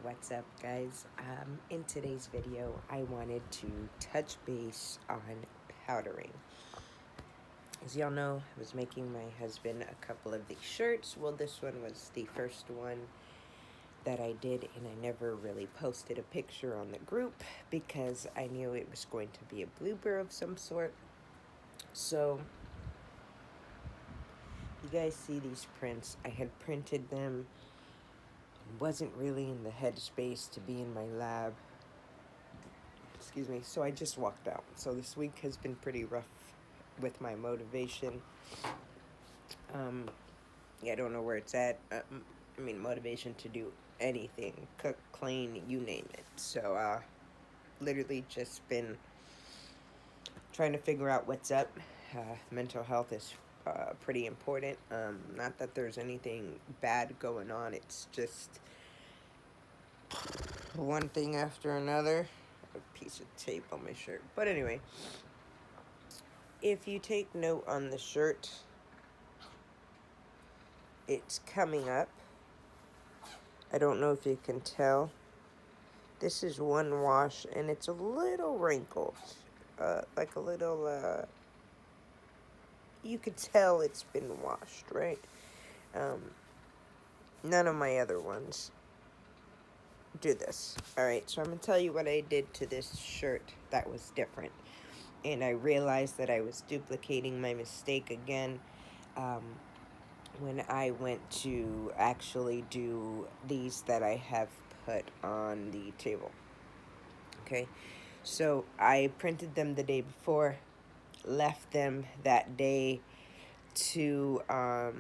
What's up, guys? In today's video, I wanted to touch base on powdering. As y'all know, I was making my husband a couple of these shirts. Well, this one was the first one that I did, and I never really posted a picture on the group because I knew it was going to be a blooper of some sort. So, you guys see these prints. I had printed them. Wasn't really in the headspace to be in my lab. Excuse me. So I just walked out. So this week has been pretty rough with my motivation. I don't know where it's at. Motivation to do anything, cook, clean, you name it. So literally just been trying to figure out what's up. Mental health is pretty important. Not that there's anything bad going on. It's just one thing after another. A piece of tape on my shirt. But anyway, if you take note on the shirt, it's coming up. I don't know if you can tell. This is one wash, and it's a little wrinkled. Like a little, you could tell it's been washed, right? None of my other ones do this. Alright, so I'm going to tell you what I did to this shirt that was different. And I realized that I was duplicating my mistake again when I went to actually do these that I have put on the table. Okay, so I printed them the day before, left them that day to, I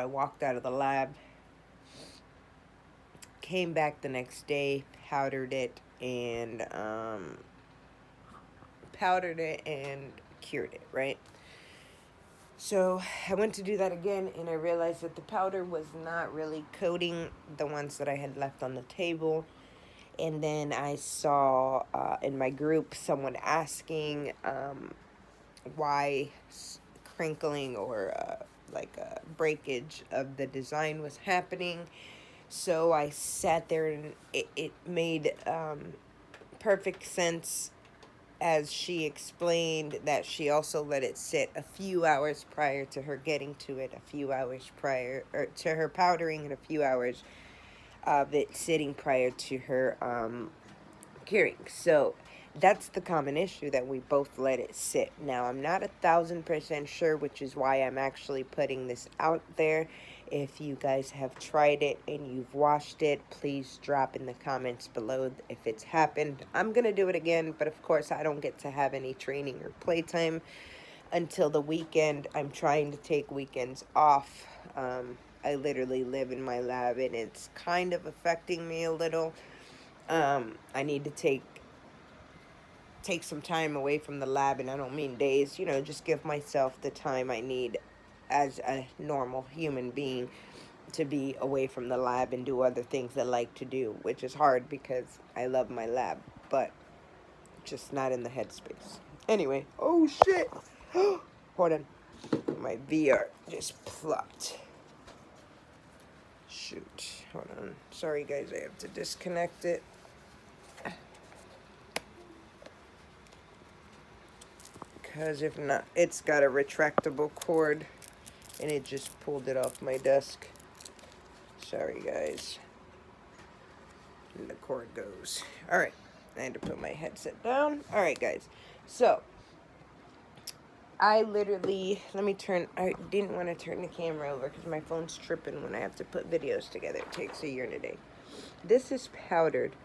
walked out of the lab, came back the next day, powdered it, and cured it, right? So I went to do that again, and I realized that the powder was not really coating the ones that I had left on the table. And then I saw in my group someone asking why crinkling or like a breakage of the design was happening. So I sat there, and it made perfect sense as she explained that she also let it sit a few hours prior to her getting to it, a few hours prior, or to her powdering, and a few hours of it sitting prior to her curing. So that's the common issue, that we both let it sit. Now, I'm not 1,000% sure, which is why I'm actually putting this out there. If you guys have tried it and you've washed it, please drop in the comments below if it's happened. I'm going to do it again, but of course I don't get to have any training or playtime until the weekend. I'm trying to take weekends off. I literally live in my lab, and it's kind of affecting me a little. I need to take some time away from the lab, and I don't mean days, just give myself the time I need as a normal human being to be away from the lab and do other things I like to do, which is hard because I love my lab, but just not in the headspace. Anyway, oh shit, hold on, my VR just plopped. Shoot, hold on, sorry guys, I have to disconnect it. Because if not, it's got a retractable cord, and it just pulled it off my desk. Sorry, guys. And the cord goes. Alright, I had to put my headset down. Alright, guys. So, I literally, I didn't want to turn the camera over because my phone's tripping when I have to put videos together. It takes a year and a day. This is powdered,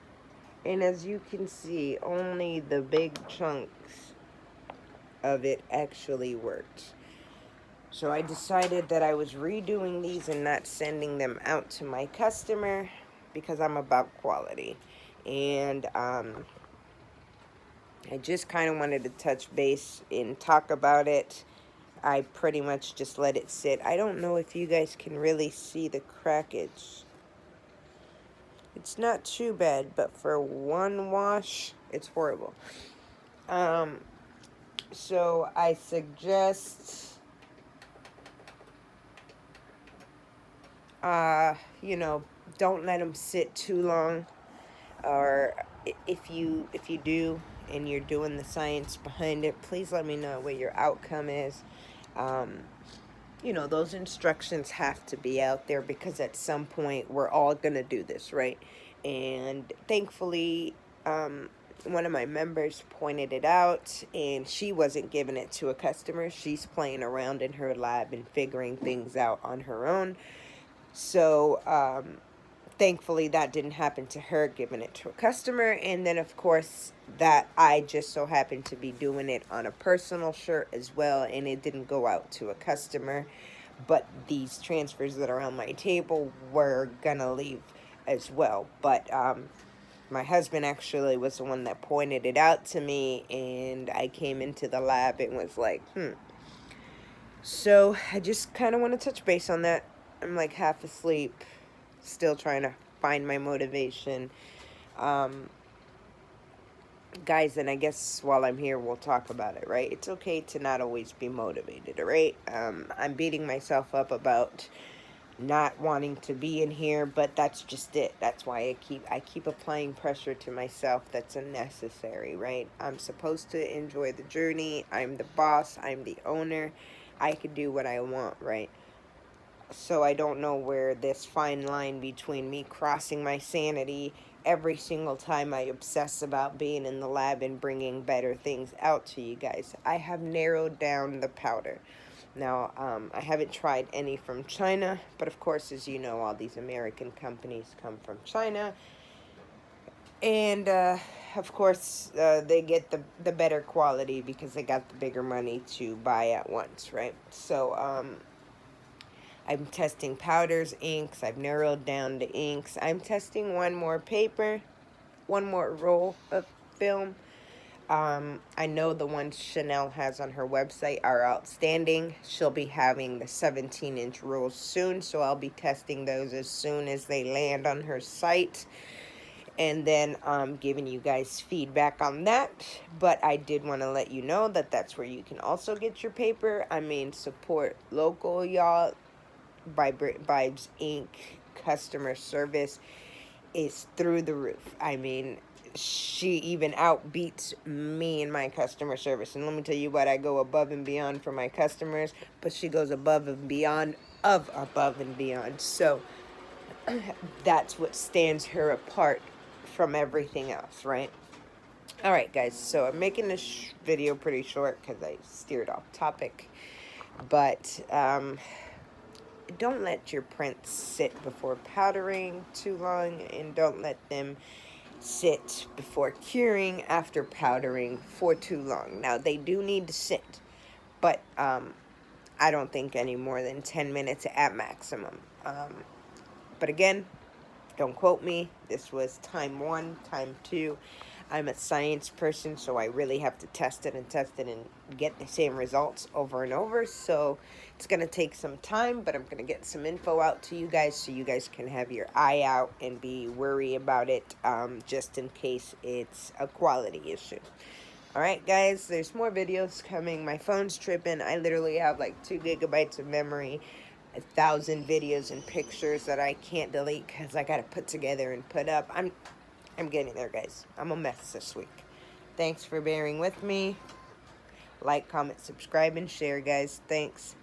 and as you can see, only the big chunks of it actually worked. So I decided that I was redoing these and not sending them out to my customer because I'm about quality. And I just kind of wanted to touch base and talk about it. I pretty much just let it sit. I don't know if you guys can really see the crackage. It's not too bad, but for one wash, it's horrible. So I suggest, don't let them sit too long. Or if you do and you're doing the science behind it, please let me know what your outcome is. Um, those instructions have to be out there because at some point we're all going to do this, right? And thankfully, um, one of my members pointed it out, and she wasn't giving it to a customer. She's playing around in her lab and figuring things out on her own. So, thankfully, that didn't happen to her, giving it to a customer. And then, of course, that I just so happened to be doing it on a personal shirt as well, and it didn't go out to a customer. But these transfers that are on my table were gonna leave as well. But my husband actually was the one that pointed it out to me, and I came into the lab and was like, So I just kind of want to touch base on that. I'm like half asleep, still trying to find my motivation. Um, Guys, and I guess while I'm here, we'll talk about it, right? It's okay to not always be motivated, all right? I'm beating myself up about not wanting to be in here, but that's just it. That's why I keep applying pressure to myself that's unnecessary, right? I'm supposed to enjoy the journey. I'm the boss, I'm the owner. I can do what I want, right? So I don't know where this fine line between me crossing my sanity every single time I obsess about being in the lab and bringing better things out to you guys. I have narrowed down the powder. Now, I haven't tried any from China, but of course, as you know, all these American companies come from China. And, of course, they get the better quality because they got the bigger money to buy at once, right? So, I'm testing powders, inks. I've narrowed down the inks. I'm testing one more paper, one more roll of film. I know the ones Chanel has on her website are outstanding. She'll be having the 17-inch rolls soon, so I'll be testing those as soon as they land on her site. And then giving you guys feedback on that. But I did want to let you know that that's where you can also get your paper. I mean, support local, y'all. Vibes Inc. customer service is through the roof. I mean, she even outbeats me in my customer service. And let me tell you what, I go above and beyond for my customers, but she goes above and beyond of above and beyond. So that's what stands her apart from everything else, right? All right, guys. So I'm making this video pretty short because I steered off topic. But don't let your prints sit before powdering too long, and don't let them sit before curing after powdering for too long. Now, they do need to sit, but I don't think any more than 10 minutes at maximum. But again, don't quote me. This was time 1, time 2. I'm a science person, so I really have to test it and get the same results over and over. So it's going to take some time, but I'm going to get some info out to you guys so you guys can have your eye out and be worried about it just in case it's a quality issue. Alright, guys, there's more videos coming. My phone's tripping. I literally have like 2 gigabytes of memory, 1,000 videos and pictures that I can't delete because I got to put together and put up. I'm getting there, guys. I'm a mess this week. Thanks for bearing with me. Like, comment, subscribe, and share, guys. Thanks.